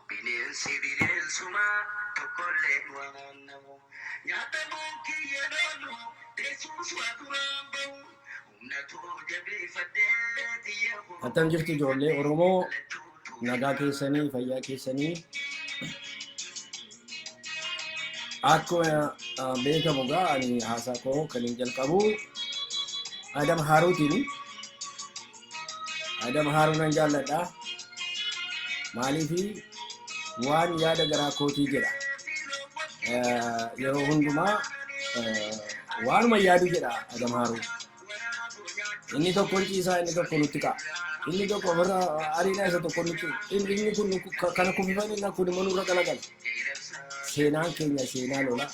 bineensi bineensuma tokkollee waannamu nyaata munkii yeroonu deessuus waa duraan bahu humnatoo jabeeffadhee xiyya Attam jirtu ijoollee Oromoo nagaa keessanii fayyaa keessanii akkuma beekamu gaa ani haasaa koo kan hin jalqabu Adam Haaruutiin Adam Haaruunan jaalladha Maaliif waan yaada garaa kootii jedha yeroo hundumaa waanuma yaadu jedha Adam Haaruu inni tokko ciisaa inni tokko nutti ka'a inni tokko bara ariina isa tokko nutti inni kun kana kufifan inni kun manurra galagala seenaan keenya seenaa lola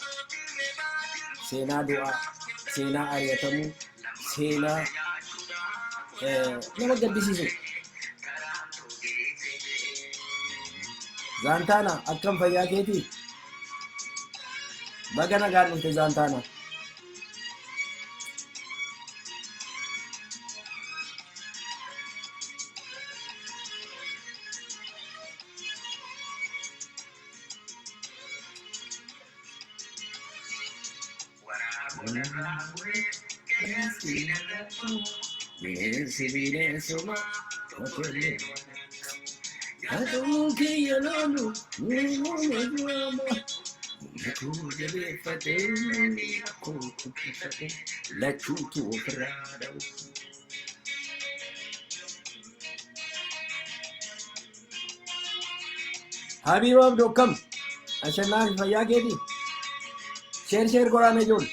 seenaa du'aa seenaa ari'atamuu seenaa nama gaddisiisu Zantana akkam fayyaa keetii baga nagaan dhufte Zantana Habib Abdo kam ashana fayyaa keetii share goraane jool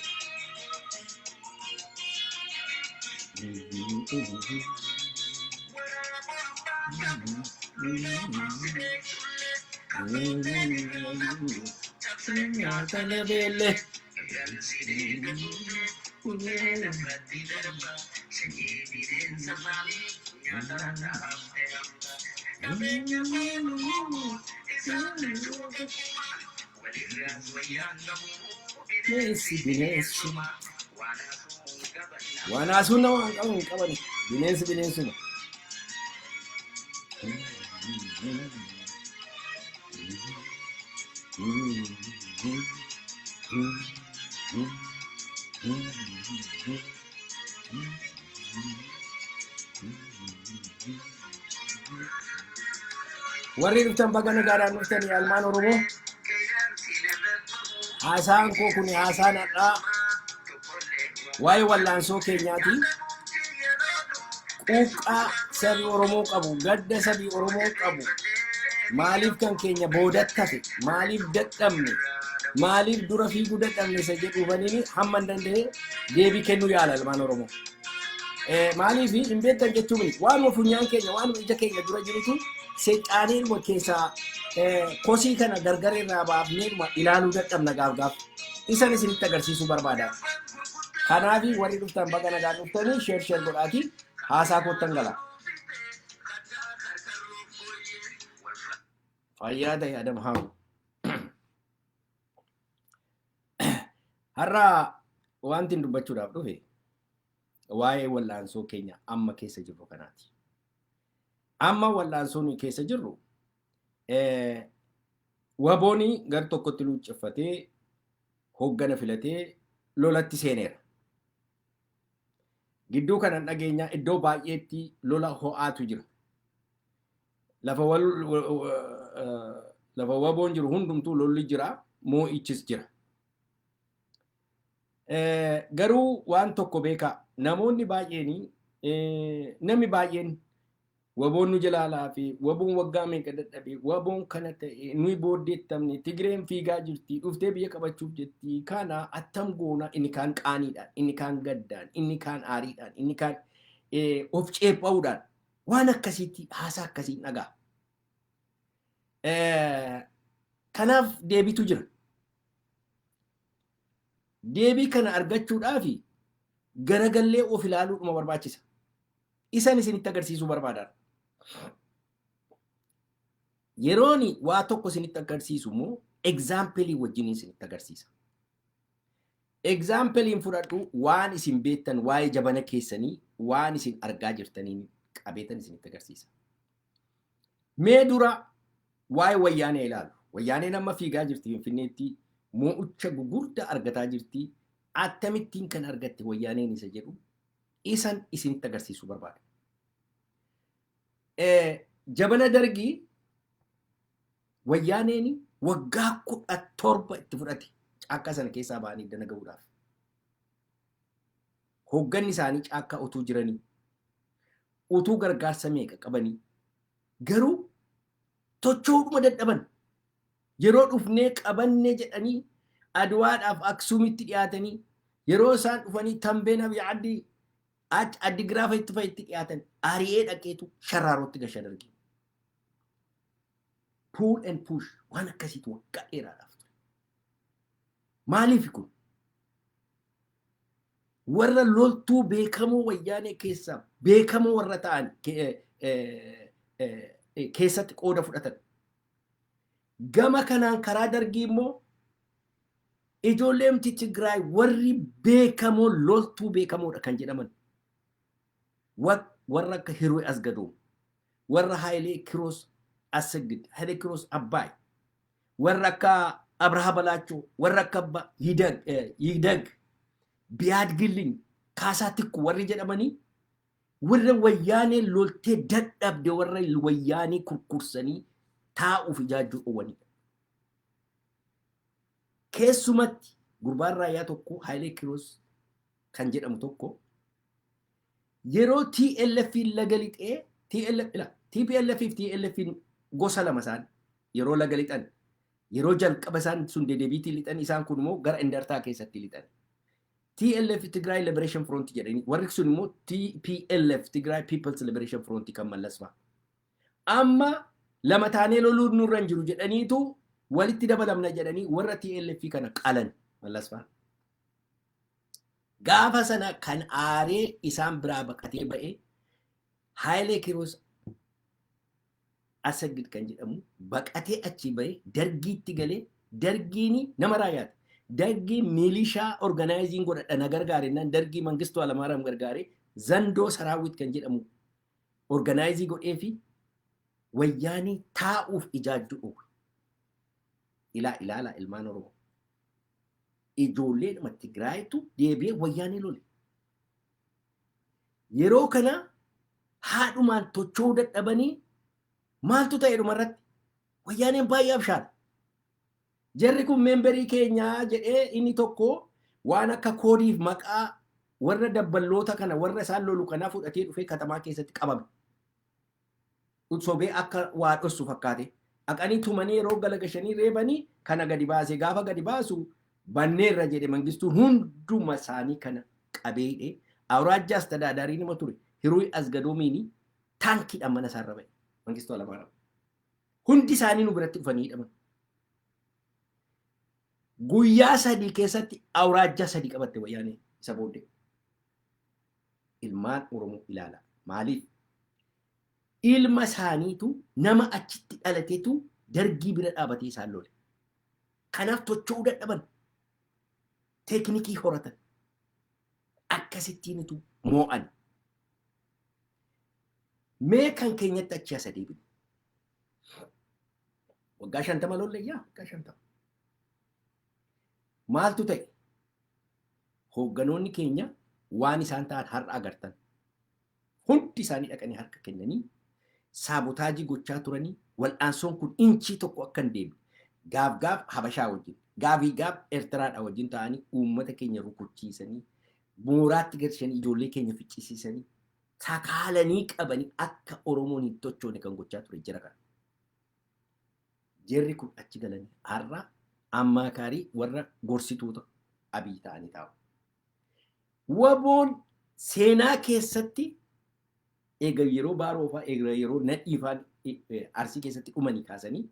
Wanaasuna waan qaban bineensuma warri dhuftan baga nagaadhaan dhuftanii almaan Oromoo haasaan koo kun haasaan hadhaa waa'ee wallaansoo keenyaati quuqqaa sabii Oromoo qabu gadda sabii Oromoo qabu maaliif kan keenya boodaatti hafe maaliif dadhabne maaliif dura fiiguu dadhabne isa jedhuufanii hamma danda'e deebii kennuu yaala almaan Oromoo maaliif hin beektan jechuun waanuma funyaan keenya waanuma ija keenya dura jirutu seexaaniin keessaa kosii kana gargar irraa baafnee ilaaluu dadhabna gaaf isan isinitti agarsiisuu barbaada kanaafi warri dhuftan baga nagaan dhuftanii share godhaati haasaa kottan gala fayyaa ta'e Adam Haaruu har'a wanti dubbachuudhaaf dhufe waa'ee wallaansoo keenya amma keessa jirru kanaati amma wallaansoo nu keessa jirru wabooni gar tokkotti luucceeffatee hoggana filatee lolatti seeneera gidduu kanan dhageenya iddoo baay'eetti lola ho'aatu jira lafa waboon jiru hundumtuu lolli jira moo'ichis jira garuu waan tokko beeka namoonni baay'een namni baay'een waboon nu jalaalaa fi waboon waggaa meeqa dadhabee waboon kana ta'e nuyi booddeettamne Tigreen fiigaa jirti dhuftee biyya qabachuuf jetti kana attam goona inni kaan qaaniidhaan inni kaan gaddaan inni kaan aariidhaan inni kaan of ceephaa'uudhaan waan akkasiitti haasaa akkasii dhagaa kanaaf deebitu jira deebii kana argachuudhaaf garagallee of ilaaluudhuma barbaachisa isan isinitti agarsiisuu barbaadan yerooni waa tokko isinitti agarsiisu immoo example wajjin isinitti agarsiisa example fudhadhu waan isin beektan waa'ee jabana keessanii waan isin argaa jirtaniin qabeetan isinitti agarsiisa mee dura waa'ee wayyaanee ilaalu. Wayyaaneen amma fiigaa jirti Finfinneetti moo'icha gugurdaa argataa jirti. Akkamittiin kan argatte wayyaaneen isa jedhu isan isinitti agarsiisuu barbaada. Jabana dargii wayyaaneen waggaa 17 itti fudhate caakkaa sana keessaa ba'anii dana gahuudhaaf. Hoogganni isaanii caakkaa utuu jiranii utuu gargaarsa meeqa qabanii garuu tochoodhuma dadhaban yeroo dhufnee qabanne jedhanii Adwaadhaaf Aksuumitti dhiyaatanii yeroo isaan dhufanii Tambeen Abiyyi Addigiraafa itti fa'itti dhiyaatan ari'ee dhaqeetu sharraarootti gashan argina. Pull and push waan akkasiitu waggaa dheeraadhaaf ture. Maaliif kun? Warra loltuu beekamoo wayyaanee keessaa beekamoo warra ta'an keessatti qooda fudhatan. Gama kanaan karaa dargii immoo ijoolleen Tigraay warri beekamoo loltuu beekamoodha kan jedhaman. Warra akka Hirwee Asgadoom, warra Hayilee Kiroos Assegid, Hayilee Kiroos Abbaay, warra akka Abraha Balaachoo, warra akka Yidag, Biyaad Gilling, Kaasaa Tikku warri jedhamanii warra wayyaanee loltee dadhabde warra wayyaanee kurkursanii taa'uuf ijaajjuu dhowwanii. Keessumatti gurbaan raayyaa tokko Hayilee Kiroos kan jedhamu tokko yeroo TLF laga lixee TPLF fi TLF gosa lama isaan yeroo laga lixan yeroo jalqaba isaan sun dedeebiitii lixan isaan kun immoo gara Indartaa keessatti lixan. TLF Tigray Liberation Front jedhanii warri sun immoo TPLF Tigray People's Liberation Front kan mallasfaa. Amma lama taanee loluun nurra hin jiru jedhaniitu walitti dabalamna jedhanii warra TLF kana qalan mallasfaa. Gaafa sana kan aaree isaan biraa baqatee ba'e Hayilee Kiroos Assegid kan jedhamu baqatee achi ba'e dargiitti galee dargiini nama raayyaati. Dargii milishaa organizing godhadha na gargaarennaan dargii Mangistuu Alamaaram gargaaree Zandoo Saraawit kan jedhamu organizing godhee fi wayyaanii taa'uuf ijaajju dhufe. Ilaala ilmaan Oromoo. Ijoollee dhuma Tigraayitu deebi'ee wayyaanii lole. Yeroo kana haadhumaan tocho'uu dadhabanii maaltu ta'e dhumarratti wayyaaneen baay'ee abshaala. Jarri kun meembarii keenyaa jedhee inni tokko waan akka koodiif maqaa warra dabballoota kana warra isaan lolu kana fudhatee dhufee katamaa keessatti qabame. Sobee akka waa dhossu fakkaate. Aqanii tumanii yeroo galagashanii reebanii kana gadi baase gaafa gadi baasu banneerra jedhe Mangistuun hunduma isaanii kana qabeedhe awraajjaa astadaadaarii nama ture Hirwee Asgadoomiini taankiidhaan mana isaarra ba'e Mangistuu Alamaaram. Hundi isaanii nu biratti dhufanii hidhaman. Guyyaa sadii keessatti awraajjaa sadii qabatte wayyaanee isa booddee. Ilmaan Oromoo ilaala. Maaliif? Ilma isaaniitu nama achitti dhalateetu dargii bira dhaabatee isaan lole. Kanaaf tocho'uu dadhaban. Teeknikii horatan. Akkasittiinitu moo'an. Mee kan keenyatti achi as deebine. Waggaa 50 lolleeyyaa waggaa 50. Maaltu ta'e? Hoogganoonni keenya waan isaan ta'an har'a agartan. Hundi isaanii dhaqanii harka kennanii saabotaajii gochaa turanii wal'aansoon kun inchii tokko akka hin deemne gaaf Habashaa wajjin gaaf Eertiraadha wajjin ta'anii uummata keenya rukuchiisanii mooraatti galchanii ijoollee keenya ficcisiisanii sakaalanii qabanii akka Oromoon hin tochoone kan gochaa ture jira kana. Jarri kun achi galanii har'a ammaakaarii warra gorsitoota Abiy ta'anii taa'u. Waboon seenaa keessatti eega yeroo Baaroofaa eega yeroo Nadhiifaan Arsii keessatti dhumanii kaasanii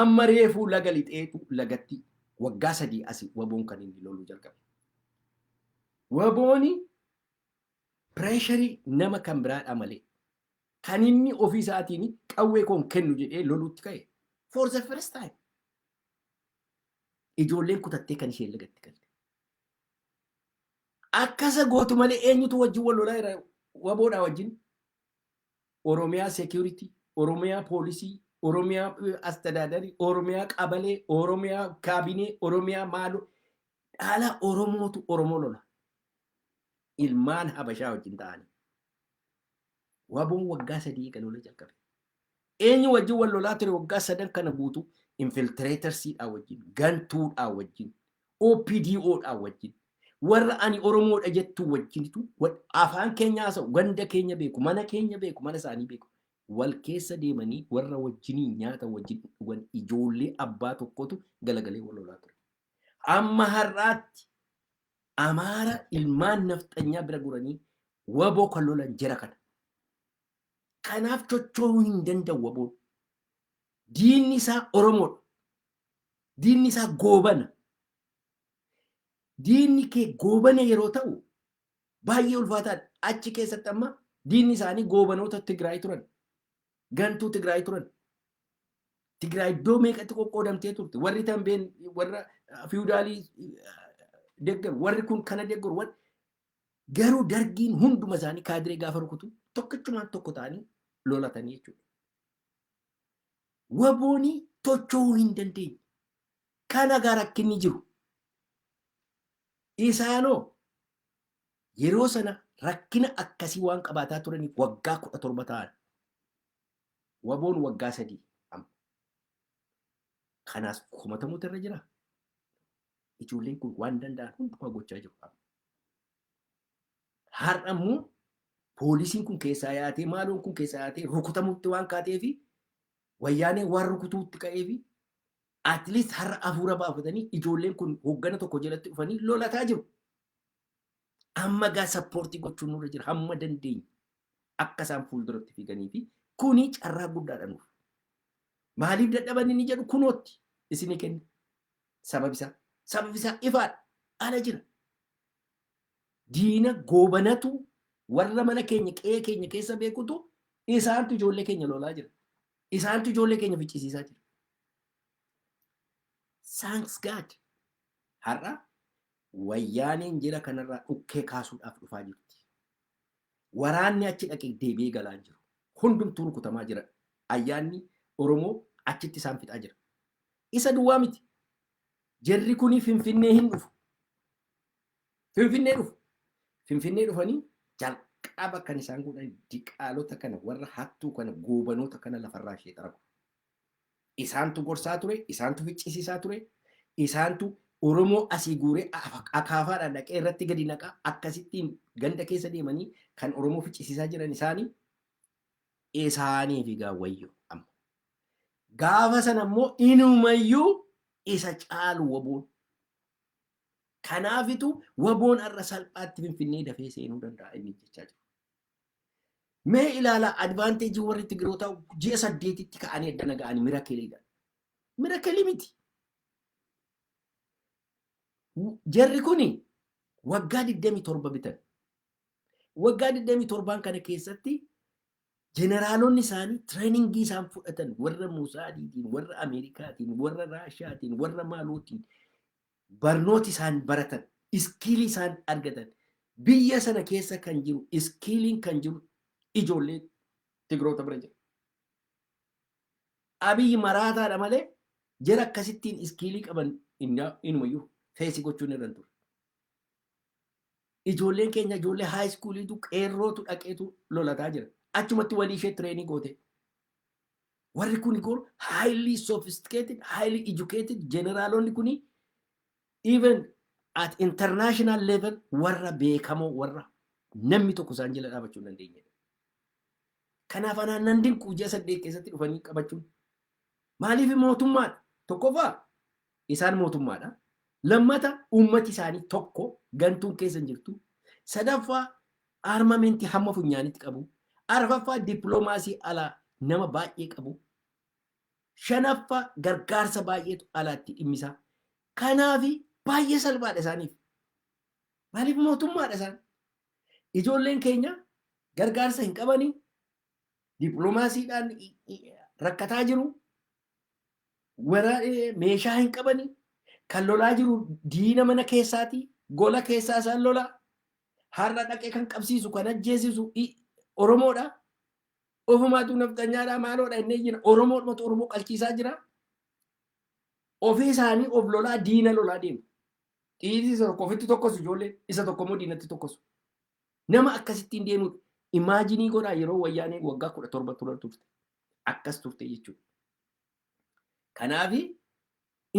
amma reefuu laga lixeetu lagatti waggaa 3 asii waboon kan inni loluu jalqabe. Wabooni pireesharii nama kan biraadha malee kan inni ofii isaatiin qawwee koon kennu jedhee loluutti ka'e for the first time. Ijoolleen kutattee kan isheen lagatti galte. Akkasa gootu malee eenyutu wajjin wal lolaa waboodhaa wajjin Oromiyaa security, Oromiyaa policy, ኦሮሚያ አስተዳዳሪ፣ ኦሮሚያ ቀበሌ፣ ኦሮሚያ ካቢኔ፣ ኦሮሚያ ማሉ ዳላ ኦሮሞቱ ኦሮሞ ሎላ ilmaan habashaa wajjin ta'anii waboon waggaa sadii kan lola jalqabe. Eenyu wajjin wal lolaa ture waggaa sadan kana guutuu infiltireetarsiidhaa wajjin, gantuudhaa wajjin, OPDOdhaa wajjin, warra ani Oromoodha jettuu wajjinitu afaan keenya haasa'u, ganda keenya beeku, mana keenya beeku, mana isaanii beeku. Wal keessa deemanii warra wajjinii nyaata wajjin dhugan ijoollee abbaa tokkotu galagalee wal lolaa ture. Amma har'aatti Amaara ilmaan nafxanyaa bira guranii waboo kan lolan jira kana. Kanaaf chocho'uu hin danda'u waboon. Diinni isaa Oromoodha. Diinni isaa goobana. Diinni kee goobana yeroo ta'u baay'ee ulfaataadha. Achi keessatti amma diinni isaanii goobanoota Tigraay turan. Gantuu Tigraay turan. Tigraay iddoo meeqatti qoqqoodamtee turte. Warri Tambeen warra fiwudaalii deggaru warri kun kana deggaru warri garuu dargiin hunduma isaanii kaadiree gaafa rukutu tokkichumaan tokko ta'anii lolatanii jechuudha. Waboonii tocho'uu hin dandeenye. Kana gaa rakkinni jiru. Isaanoo yeroo sana rakkina akkasii waan qabaataa turaniif waggaa 17 ta'an. Waboon waggaa 3 amma. Kanaas kumatamuutu irra jira. Ijoolleen kun waan danda'an hundumaa gochaa jiru. Har'a immoo poolisiin kun keessaa yaatee maaloon kun keessaa yaatee rukutamutti waan kaateefi wayyaanee waan rukutuutti ka'eefi at least har'a hafuura baafatanii ijoolleen kun hoggana tokko jalatti dhufanii lolataa jiru. Amma gaa sappoortii gochuun nurra jira hamma dandeenye akka isaan fuulduratti fiiganii fi kuni carraa guddaadha nuuf. Maaliif dadhaban inni jedhu kunootti isinii kenna. Sababisaa ifaadha ala jira. Diina goobanatu warra mana keenya qe'ee keenya keessa beekutu isaantu ijoollee keenya lolaa jira. Isaantu ijoollee keenya ficcisiisaa jira. Thanks God. Har'a wayyaaneen jira kanarraa dhukkee kaasuudhaaf dhufaa jirti. Waraanni achi dhaqee deebi'ee galaa jiru. Hundumtuu rukutamaa jira. Ayyaanni Oromoo achitti isaan fixaa jira. Isa duwwaa miti. Jarri kuni Finfinnee hin dhufu. Finfinnee dhufu. Finfinnee dhufanii jalqaba kan isaan godhan diqaalota kana warra hattuu kana goobanoota kana lafarraa ishee xaragu. Isaantu gorsaa ture, isaantu ficcisiisaa ture, isaantu Oromoo asii guuree akaafaadhaan dhaqee irratti gadi naqaa akkasittiin ganda keessa deemanii kan Oromoo ficcisiisaa jiran isaanii fi gaawwayyoo amma. Gaafa sana immoo inumayyuu isa caalu waboon. Kanaafitu waboon har'a salphaatti Finfinnee dafee seenuu danda'a inni jechaa jiru. Mee ilaala advaanteejii warri Tigiroota ji'a 8tti ka'anii addana ga'anii miraakiliidha. Miraakilii miti. Jarri kuni waggaa 27 bitan. Waggaa 27 kana keessatti jeneraalonni isaanii tireeningii isaan fudhatan warra Muusaadiitiin, warra Ameerikaatiin, warra Raashiyaatiin, warra Maalootiin barnooti isaan baratan, iskiilii isaan argatan biyya sana keessa kan jiru, iskiiliin kan jiru ijoollee Tigiroota bira jira. Abiyyi maraataadha malee jara akkasittiin iskiilii qaban inumayyuu feesii gochuun irra ture. Ijoolleen keenya ijoollee haayiskuuliitu qeerrootu dhaqeetu lolataa jira. Achumatti walii ishee tireenii goote. Warri kun goor highly sophisticated, highly educated generaalonni kuni even at international level warra beekamoo warra namni tokko isaan jala dhaabachuu hin dandeenye. Kanaaf anaan nan dinquu ji'a 8 keessatti dhufanii qabachuun. Maaliif mootummaadha? Tokkoffaa isaan mootummaadha. Lammata uummati isaanii tokko gantuun keessa hin jirtu. Sadaffaa armamentii hamma funyaanitti qabu. Arfaffaa dippiloomaasii alaa nama baay'ee qabu. Shanaffaa gargaarsa baay'eetu alaatti dhimmisaa. Kanaafi baay'ee salphaadha isaaniif. Maaliif mootummaadha isaan? Ijoolleen keenya gargaarsa hin qabanii dippiloomaasiidhaan rakkataa jiru. Meeshaa hin qabanii kan lolaa jiru diina mana keessaati. Gola keessaa isaan lolaa. Har'a dhaqee kan qabsiisu kan ajjeesisu Oromoodha. ofumaatu naftanyaadhaa maaloodha inni jira oromoodhumatu oromoo qalchiisaa jira ofii isaanii of lolaa diina lolaa deemu dhiirri isa tokko ofitti tokkosu ijoollee isa tokko immoo diinatti tokkosu nama akkasittiin deemu imaajinii godhaa yeroo wayyaanee waggaa 17 turte akkas turte jechuudha kanaafi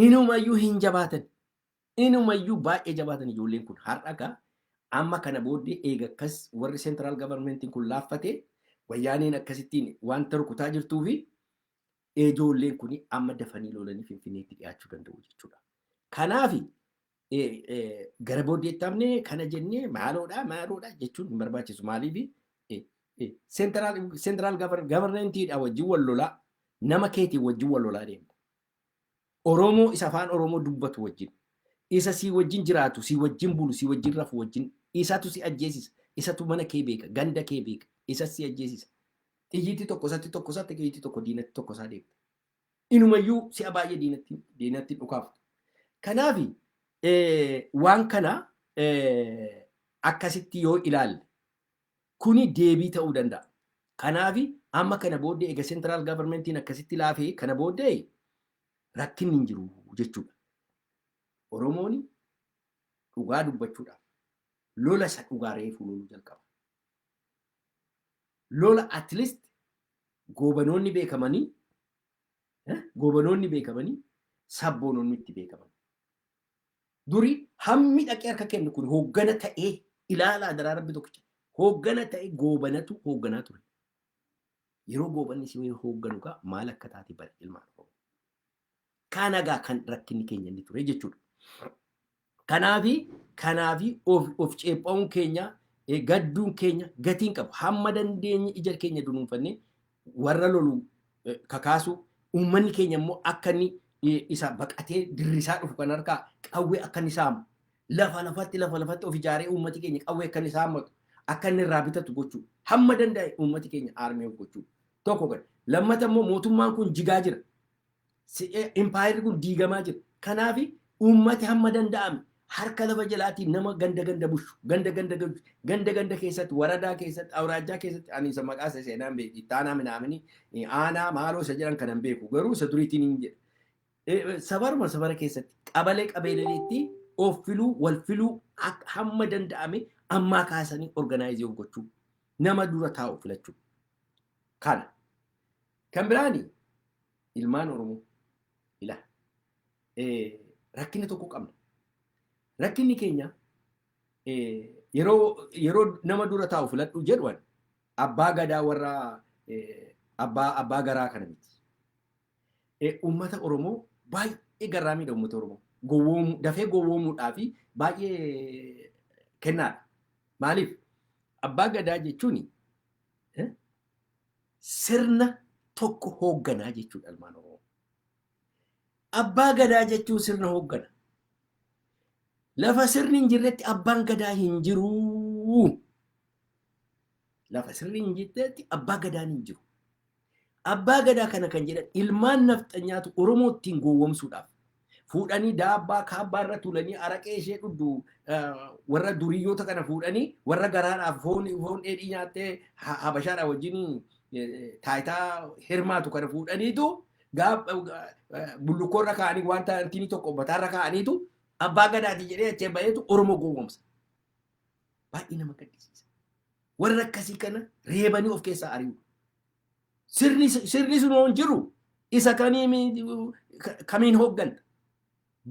inumayyuu hin jabaatan inumayyuu baay'ee jabaatan ijoolleen kun har'a amma kana booddee eega akkas warri central governmentiin kun laaffatee wayyaaneen akkasittiin wanta rukutaa jirtuu fi ijoolleen kun amma dafanii lolanii finfinneetti dhiyaachuu danda'u jechuudha. Kanaaf gara booddeetti hafnee kana jennee maaloodha jechuun hin barbaachisu. Maaliif central governmentiidha wajjin wal lolaa nama keetiin wajjin wal lolaa deemta. Oromoo isa afaan Oromoo dubbatu wajjin isa si wajjin jiraatu si wajjin bulu si wajjin rafu wajjin isatu si ajjeesisa isatu mana kee beeka ganda kee beeka isa si ajjeesisa. Iyyiitti tokko satti iyyiitti tokko diinatti tokko isaa deemta. Inumayyuu si'a baay'ee diinatti dhukaaftu. Kanaaf waan kana akkasitti yoo ilaalle kuni deebii ta'uu danda'a. Kanaaf amma kana booddee egaa central governmentiin akkasitti laafee kana booddee rakkinni hin jiru jechuudha. Oromoon dhugaa dubbachuudhaaf lola isa dhugaa reefuu loluu jalqaba. Lola at least goobanoonni beekamanii sabboonoonni itti beekaman. Duri hammi dhaqee harka kennu kun hooggana ta'ee ilaalaa daraa rabbi tokkicha hooggana ta'ee goobanatu hoogganaa ture. Yeroo goobanni si hoogganu gaa maal akka taate bara ilmaan Oromoo. Kanagaa kan rakkinni keenya inni ture jechuudha. Kanaafi of ceephaa'uun keenya gadduun keenya gatiin qabu hamma dandeenye ija keenya dunuunfanne warra lolu kakaasu uummanni keenya immoo akka inni isa baqatee dirrisaa dhufu kan harkaa qawwee akka inni saamu lafa lafatti of ijaaree uummati keenya qawwee akka inni saamatu akka inni irraa bitatu gochuu hamma danda'e uummati keenya aarmee gochuu tokko kan lammata immoo mootummaan kun jigaa jira impaayirri kun diigamaa jira kanaafi uummati hamma danda'ame harka lafa jalaatiin nama ganda bushu ganda keessatti waradaa keessatti awraajaa keessatti ani isa maqaa isa seenaan beeku ittaanaa minaamini aanaa maaloo isa jedhan kanan beeku garuu isa duriitiin hin jedhe sabara keessatti qabeeleetti of filuu wal filuu hamma danda'ame ammaa kaasanii organaayizii gochuu nama dura taa'u filachuu kana kan biraani ilmaan Oromoo ila rakkina tokko qabna. Rakkinni keenya yeroo nama dura taa'u filadhu jedhuun abbaa gadaa warra abbaa garaa kana miti. Uummata Oromoo baay'ee garraamiidha uummata Oromoo. Dafee gowwoomuudhaa fi baay'ee kennaadha. Maaliif abbaa gadaa jechuun sirna tokko hoogganaa jechuudha ilmaan Oromoo. Abbaa gadaa jechuun sirna hooggana. Lafa sirni hin jirretti abbaan gadaa hin jiru. Lafa sirni hin jirretti abbaa gadaan hin jiru. Abbaa gadaa kana kan jedhan ilmaan nafxanyaatu Oromoo ittiin gowwoomsuudhaaf fuudhanii daabbaa kaabbaa irra tuulanii araqee ishee dhudhu warra duriyyoota kana fuudhanii warra garaadhaaf foon dheedhii nyaattee habashaadhaa wajjin taayitaa hirmaatu kana fuudhaniitu bullukoorra kaa'anii wanta antini tokko mataarra kaa'aniitu abbaa gadaati jedhee achee baheetu Oromoo gowwoomsa. Baay'ee nama gaddisiisa. Warra akkasii kana reebanii of keessaa ari'u. Sirni sun hin jiru isa kamiin hoogganta.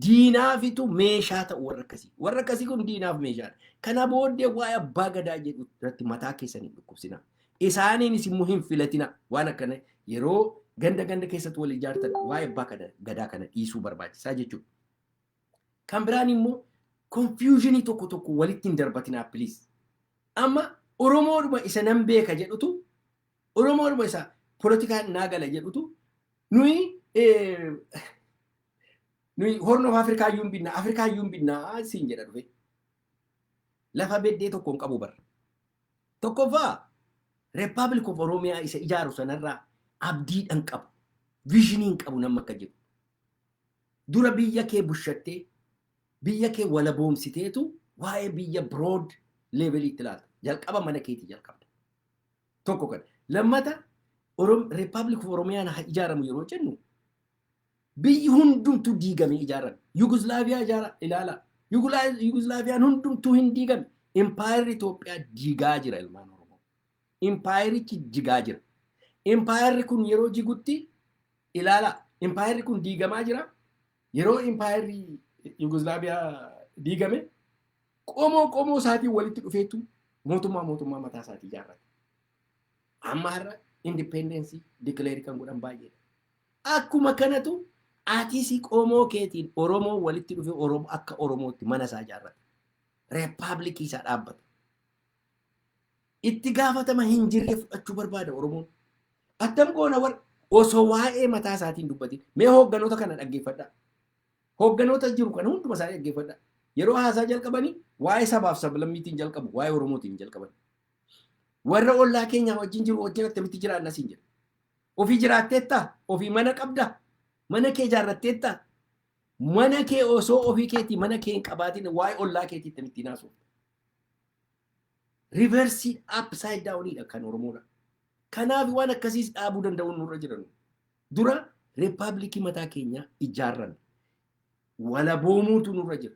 Diinaafitu meeshaa ta'u warra akkasii. Warra akkasii kun diinaaf meeshaadha. Kana booddee waa'ee abbaa gadaa jedhu irratti mataa keessanii dhukkubsina. Isaaniinis immoo hin filatina. Waan akkana yeroo ganda keessatti wal ijaartan waa'ee abbaa gadaa kana dhiisuu barbaachisaa jechuudha. Kan biraan immoo confusionii tokko walitti hin darbatinaa please. Amma Oromoodhuma isa nan beeka jedhutu Oromoodhuma isa politikaan naa gala jedhutu nuyi Horn of Afrikaayyuun binnaa siin jedha dhufe. Lafa beddee tokkoon qabu barra. Tokkoffaa Republic of Oromiyaa isa ijaaru sanarraa abdiidhaan qabu. Viizhiniin qabu nama akka jiru. Dura biyya kee bushattee biyya kee wala boomsiteetu waa'ee biyya broad level itti ilaalta. Jalqaba mana keetii jalqabda. Tokko kana. Lammata Republic of Oromiyaan haa ijaaramu yeroo jennu biyyi hundumtuu diigamee ijaarame. Yugoslavia ilaala. Yugoslaaviyaan hundumtuu hin diigame. Empire Itoophiyaa diigaa jira ilmaan Oromoo. Empirichi diigaa jira. Empire kun yeroo jigutti ilaala. Empire kun diigamaa jira. Yeroo Empire Yugoslaaviyaa diigame qomoo isaatiin walitti dhufeetu mootummaa mataa isaatii ijaarrate. Amma har'a independence declare kan godhan baay'eedha. Akkuma kanatu atiisi qomoo keetiin Oromoo walitti dhufe Oromoo akka Oromootti mana isaa ijaarrate. Republic isaa dhaabbata. Itti gaafatama hin jirre fudhachuu barbaada Oromoon. Attam goona osoo waa'ee mataa isaatiin dubbatin mee hoogganoota kana dhaggeeffadha. Hoogganoota jiru kana hunduma isaanii dhaggeeffadha. Yeroo haasaa jalqabanii waa'ee sabaaf sablammiitiin jalqabu, waa'ee Oromootiin jalqaban. Warra ollaa keenya wajjin jiru wajjin attamitti jiraanna siin jedha. Ofii jiraatteetta? Ofii mana qabda? Mana kee ijaarratteetta? Mana kee osoo ofii keetii mana kee hin qabaatin waa'ee ollaa keetii attamitti naasuuf? Reversii upside downidha kan Oromoodha. Kanaaf waan akkasiis dhaabuu danda'uun nurra jiran. Dura Riippaabilikii mataa keenyaa ijaarran. Walaboomuutu nurra jira.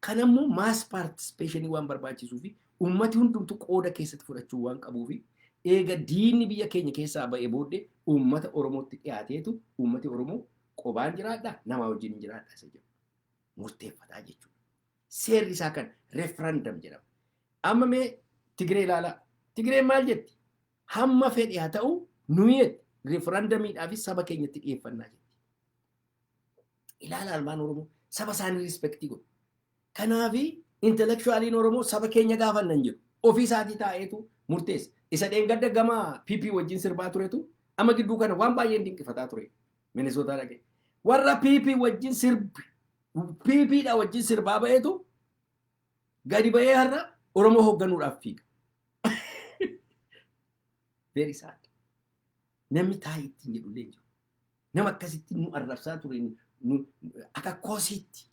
Kanammoo mass participation waan barbaachisuu fi ummati hundumtu qooda keessatti fudhachuu waan qabuu fi eega diinni biyya keenya keessaa ba'ee booddee ummata Oromootti dhiyaateetu ummati Oromoo qobaan jiraadha nama wajjin jiraadha isa jedhu murteeffataa jechuudha. Seerri isaa kan referendum jedhama. Amma mee Tigree ilaalaa. Tigreen maal jetti? Hamma fedhe haa ta'u nuyi referendumiidhaaf saba keenyatti dhiyeeffannaa jetti. Ilaala almaan Oromoo saba isaanii respectii godhu. Kanaafi intellectualiin Oromoo saba keenya gaafannan jedhu ofii isaatii taa'eetu murteessa. Isa dheengadda gama PP wajjin sirbaa turetu amma gidduu kana waan baay'een dinqifataa ture. Minnesota dhaqee. Warra PP wajjin PPdha wajjin sirbaa ba'eetu gadi ba'ee har'a Oromoo hoogganuudhaaf fiiga. Very sad. Namni taa'ee ittiin jedhullee jiru. Nama akkasitti nu arrabsaa ture akka koosiitti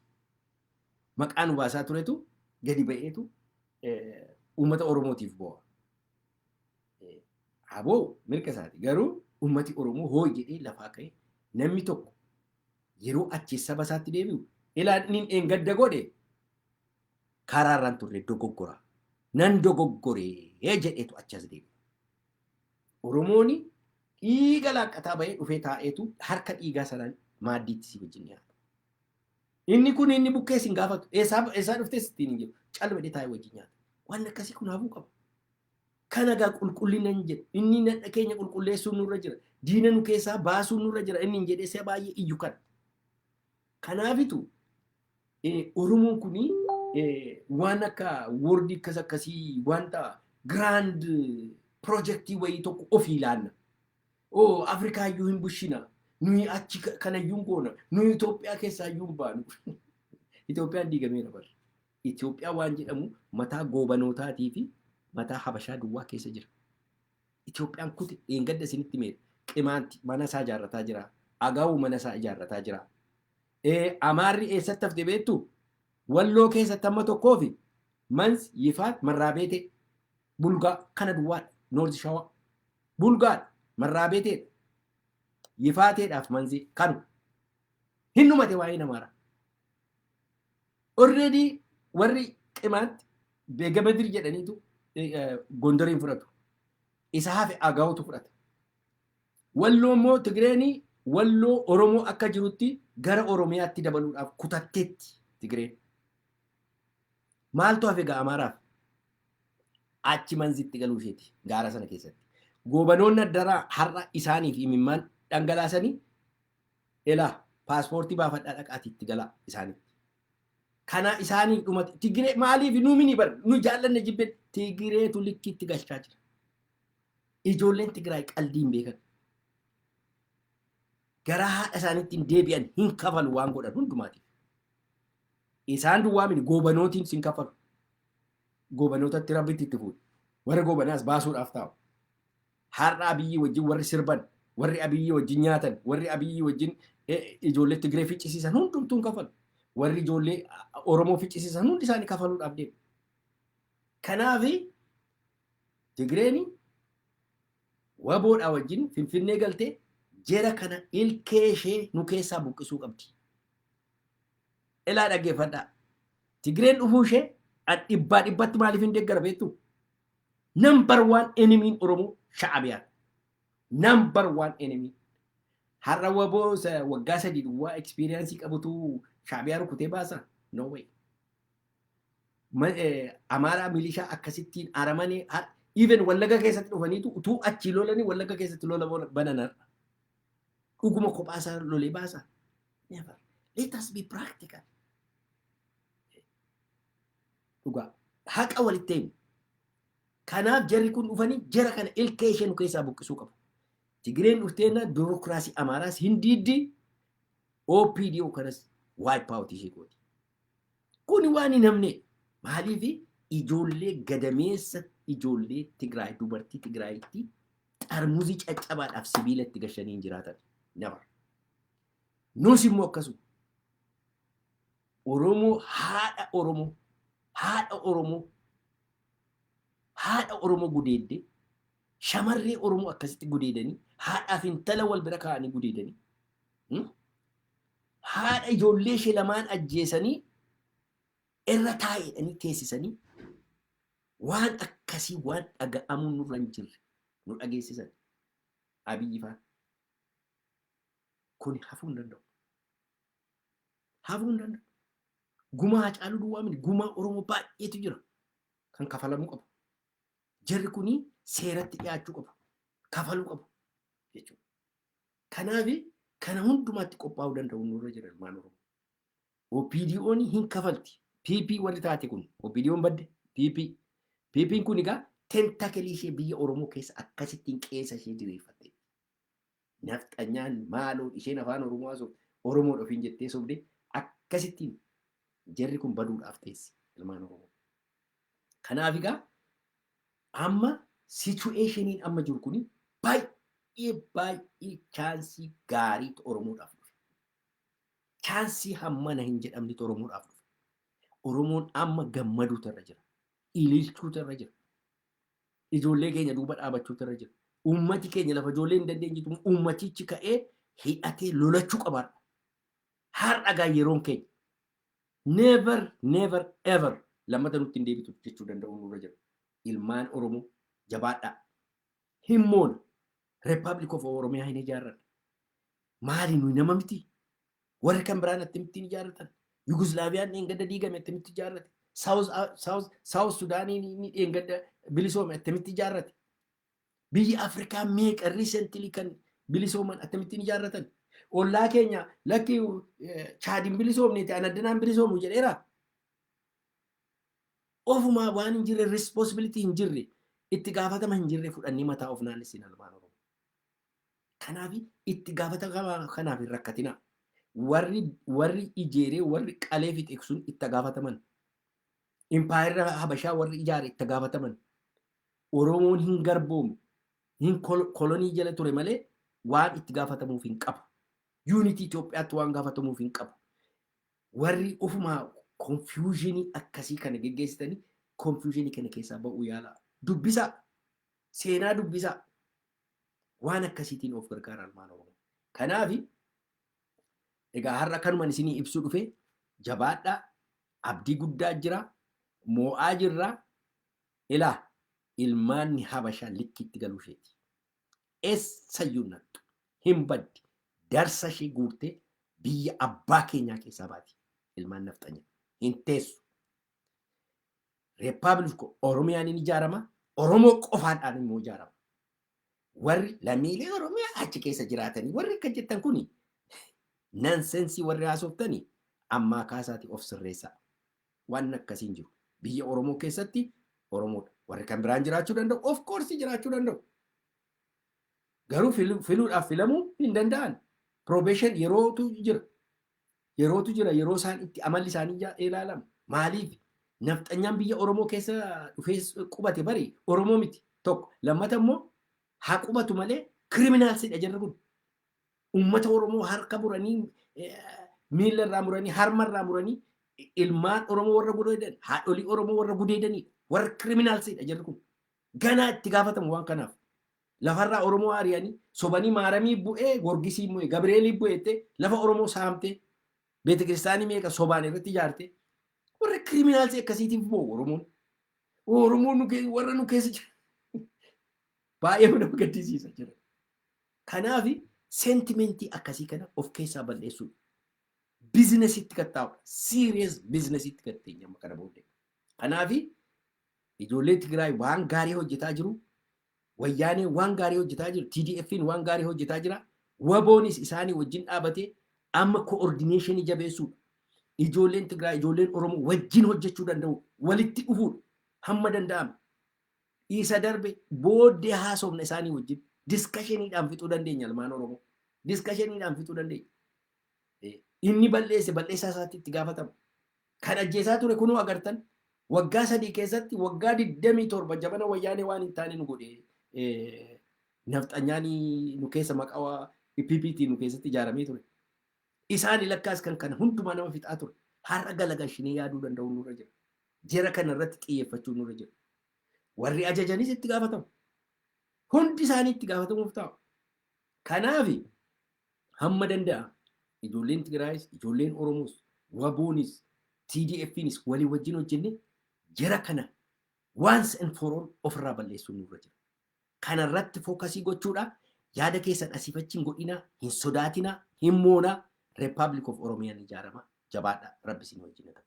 maqaa nu baasaa turetu gadi ba'eetu uummata Oromootiif bu'a. Aboo mirga isaati. Garuu uummati Oromoo hoo jedhee lafaa ka'e namni tokko yeroo achi saba isaatti deebi'u ilaalin eengadda godhe karaarraan turre dogoggora. Nan dogoggoree jedheetu achas deebi'u. Oromooni dhiiga laaqqataa bahee dhufee taa'eetu harka dhiigaa sanaan maaddiitti si wajjin nyaata. Inni kun inni bukkee sin gaafatu eessaa dhuftee sittiin hin jiru calmadhee taa'ee wajjin nyaata. Waan akkasii kun hafuu qaba. Kana gaa qulqullina hin jedhu inni nadha keenya qulqulleessuun nurra jira. Diina nu keessaa baasuun nurra jira inni hin jedhee si'a baay'ee iyyu kana. Kanaafitu Oromoon kuni waan akka wordii akkasii wanta grand projectii wayii tokko ofii ilaanna. Afrikaa iyyuu hin bushina. Nuyi achi kana iyyuu goona. Nuyi Itoophiyaa keessaa iyyuu hin baanu. Itoophiyaan diigameera bara. Itoophiyaa waan jedhamu mataa goobanootaatii fi mataa Habashaa duwwaa keessa jira. Itoophiyaan kuti dheengadda isinitti meedha. Qimaanti mana isaa ijaarrataa jira. Agaa'u mana isaa ijaarrataa jira. Amaarri eessatti hafte beektu? Walloo keessatti amma tokkoo fi Mans Yifaat Marraabeetee Bulgaa kana duwwaadha. Noorzi Shawaa. Bulgaadha. Marraabeeteedha. Yifaateedhaaf Manzi kanu. Hin dhumate waa'ee namaara. Already warri qimaanti beegamadir jedhaniitu Gondoriin fudhatu. Isa hafe Agaawutu fudhata. Walloo immoo Tigreenii walloo Oromoo akka jirutti gara Oromiyaatti dabaluudhaaf kutatteetti Tigreen. Maaltu hafe gaa Amaaraaf? Achi Manzitti galuu isheeti gaara sana keessatti. Goobanoonni addaraa har'a isaaniif imimmaan dhangalaasanii elaa paaspoortii baafadhaa dhaqaatiitti galaa isaaniitti. Kana isaanii dhumate Tigree maaliif nu mini bar nu jaallanne jibbe Tigreetu likkiitti galchaa jira. Ijoolleen Tigraay qaldiin beekan. Gara haadha isaaniitti hin deebi'an hin kafalu waan godhan hundumaatiif. Isaan duwwaa mini goobanootiin sin kafalu. Goobanootatti rabbitti itti fuudhu. Warra goobanaas baasuudhaaf taa'u. Har'a Abiyyii wajjin warri sirban, warri Abiyyii wajjin nyaatan, warri Abiyyii wajjin ijoollee Tigree ficcisiisan hundumtuu hin kafalu. Warri ijoollee Oromoo ficcisiisan hundi isaanii kafaluudhaaf deemu. Kanaaf Tigreeni waboodhaa wajjin Finfinnee galtee jara kana ilkee ishee nu keessaa buqqisuu qabdi. Ilaa dhaggeeffadhaa. Tigreen dhufuu ishee dhibbaa dhibbatti maaliif hin deeggara beektu? Number one enemy Oromoo Sha'abiyyaa. Number one enemy. Har'a waboo waggaa sadii duwwaa experience qabutu Sha'abiyyaa rukutee baasa? No way. Amaaraa milishaa akkasittiin aramanii even Wallaga keessatti dhufaniitu utuu achi lolanii Wallaga keessatti lola bananarra. Dhuguma kophaasaa lolee baasa? Never. Let us be practical. Dhugaa haqa walitti himu. Kanaaf jarri kun dhufanii jara kana ilkee ishee nu keessaa buqqisuu qabu. Tigreen dhufteenna biirokiraasii Amaaraas hin diiddi OPDO kanas wipe out ishee gooti. Kuni waan hin hamne maaliif ijoollee gadameessa ijoollee Tigraay dubartii Tigraayitti xarmuzii caccabaadhaaf sibiila itti gashanii hin jiraatan. Never. Nus immoo akkasuma. Oromoo haadha Oromoo haadha Oromoo gudeedde shamarree Oromoo akkasitti gudeedanii haadhaaf intala wal bira kaa'anii gudeedanii haadha ijoollee ishee lamaan ajjeesanii irra taa'edhanii teessisanii waan akkasii waan dhaga'amuu nurra hin jirre nu dhageessisan Abiyyi faan kun hafuu hin danda'u. Hafuu hin danda'u. Gumaa Hacaaluu duwwaa miti gumaa Oromoo baay'eetu jira kan kafalamuu qabu. Jarri kuni seeratti dhiyaachuu qabu. Kafaluu qabu jechuudha. Kanaaf kana hundumaatti qophaa'uu danda'u nurra jira ilmaan Oromoo. OPDO'n hin kafalti. PP warri taate kun OPDO'n badde PP. PP'n kun egaa tentakelii ishee biyya Oromoo keessa akkasittiin qeessa ishee diriirfatte. Nafxanyaan maaloo isheen afaan Oromoo haasoo Oromoodhaaf hin jettee sobdee akkasittiin jarri kun baduudhaaf teessi ilmaan Oromoo. Kanaaf egaa amma situeeshiniin amma jiru kuni baay'ee chaansii gaariitu Oromoodhaaf dhufe. Chaansii hammana hin jedhamnetu Oromoodhaaf dhufe. Oromoon amma gammaduutu irra jira. Ililchuutu irra jira. Ijoollee keenya duuba dhaabachuutu irra jira. Uummati keenya lafa ijoollee hin dandeenyitu uummatichi ka'ee hidhatee lolachuu qabaadha. Har'a gaa yeroon keenya never ever lammata nutti hin deebitu jechuu danda'u nurra jira. Ilmaan Oromoo jabaadhaa. Himmoon Republic of Oromiyaa hin ijaarran. Maali nuyi nama miti? Warri kan biraan akkamittiin ijaarratan? Yuguslaaviyaan dheengadda diigame akkamitti ijaarrate? South Sudaaniin inni dheengadda bilisoome akkamitti ijaarrate? Biyyi Afrikaa meeqa recently kan bilisooman akkamittiin ijaarratan? Ollaa keenya lakki Chaadiin bilisoomneeti anaddanaan bilisoomu jedheera. Ofumaa waan hin jirre responsibility hin jirre itti gaafatama hin jirre fudhannee mataa of naannessin ilmaan Oromoo. Kanaaf itti gaafatama kanaaf hin rakkatina. Warri ijeeree warri qalee fixe sun itti gaafataman. Impaayirra Habashaa warri ijaare itti gaafataman. Oromoon hin garboomne hin kolonii jala ture malee waan itti gaafatamuuf hin qabu. Unity Itoophiyaatti waan gaafatamuuf hin qabu. Warri ofumaa confusionii akkasii kana geggeessitanii confusionii kana keessaa ba'uu yaala. Dubbisaa. Seenaa dubbisaa. Waan akkasiitiin of gargaara ilmaan Oromoo. Kanaaf egaa har'a kanumaan isinii ibsuu dhufe jabaadhaa. Abdii guddaa jira. Moo'aa jirra. Ilaa ilmaanni Habashaa likkiitti galuu isheeti. Eessayyuu nattu hin baddi. Darsa ishee guurtee biyya abbaa keenyaa keessaa baati. Ilmaan nafxanya hin teessu. Republic Oromiyaan hin ijaarama. Oromoo qofaadhaan immoo ijaarama. Warri lammiilee Oromiyaa achi keessa jiraatanii warri akka jettan kuni nansensii warri haasoftanii ammaa kaasaati of sirreessaa. Waan akkasiin jiru. Biyya Oromoo keessatti Oromoodha. Warri kan biraan jiraachuu danda'u. Of course jiraachuu danda'u. Garuu filuudhaaf filamuu hin danda'an. Probation yerootu jira. Yeroo isaan itti amalli isaanii ilaalama. Maaliif? Nafxanyaan biyya Oromoo keessa dhufee qubate bari Oromoo miti tokko. Lammata immoo haa qubatu malee kiriminaalsidha jarri kun. Uummata Oromoo harka muranii miila irraa muranii harma irraa muranii ilmaan Oromoo warra gudeedan haadholii Oromoo warra gudeedanii warra kiriminaalsidha jarri kun. Ganaa itti gaafatamu waan kanaaf. lafarraa Oromoo ari'anii sobanii maaramii bu'ee gorgisii bu'ee Gabreelii bu'eettee lafa Oromoo saamtee beete kiristaanii meeqa sobaan irratti ijaarte warra kiriminaalsi akkasiitiif boo'u Oromoon. Oromoon warra nu keessa jira. Baay'ee nama gaddisiisa jira. Kanaaf sentimentii akkasii kana of keessaa balleessuudha. Biizinesitti kattaa'udha. Serious biizinesitti katteenya amma kana booddee. Kanaaf ijoollee Tigraay waan gaarii hojjetaa jiru. Wayyaanee waan gaarii hojjetaa jiru. TDF'n waan gaarii hojjetaa jira. Waboonis isaanii wajjin dhaabatee amma koordineeshinii jabeessuudha. Ijoolleen Tigraay ijoolleen Oromoo wajjin hojjechuu danda'u. Walitti dhufuudha. Hamma danda'ame. Isa darbe booddee haasofna isaanii wajjin diskashiniidhaan fixuu dandeenya ilmaan Oromoo. Diskashiniidhaan fixuu dandeenya. Inni balleessaa isaatti itti gaafatama. Kan ajjeesaa ture kunuu agartan waggaa 3 keessatti waggaa 27 jabana wayyaanee waan hin taane nu godhe nafxanyaanii nu keessa maqaa PPT nu keessatti ijaaramee ture. Isaan lakkaas kan kana hundumaa nama fixaa ture. Har'a galagashinee yaaduu danda'u nurra jira. Jara kana irratti xiyyeeffachuu nurra jira. Warri ajajanis itti gaafatamu. Hundi isaanii itti gaafatamuuf ta'u. Kanaaf hamma danda'a ijoolleen Tigraayis, ijoolleen Oromoos, Waboonis, TDF'nis walii wajjin hojjenne jara kana once and for all ofirraa balleessuu nurra jira. Kana irratti fookasii gochuudha. Yaada keessan asiifachiin godhinaa, hin sodaatinaa, hin moonaa. Republic of Oromiyaan ijaarama. Jabaadha. Rabbi isin wajjin haa ta'u.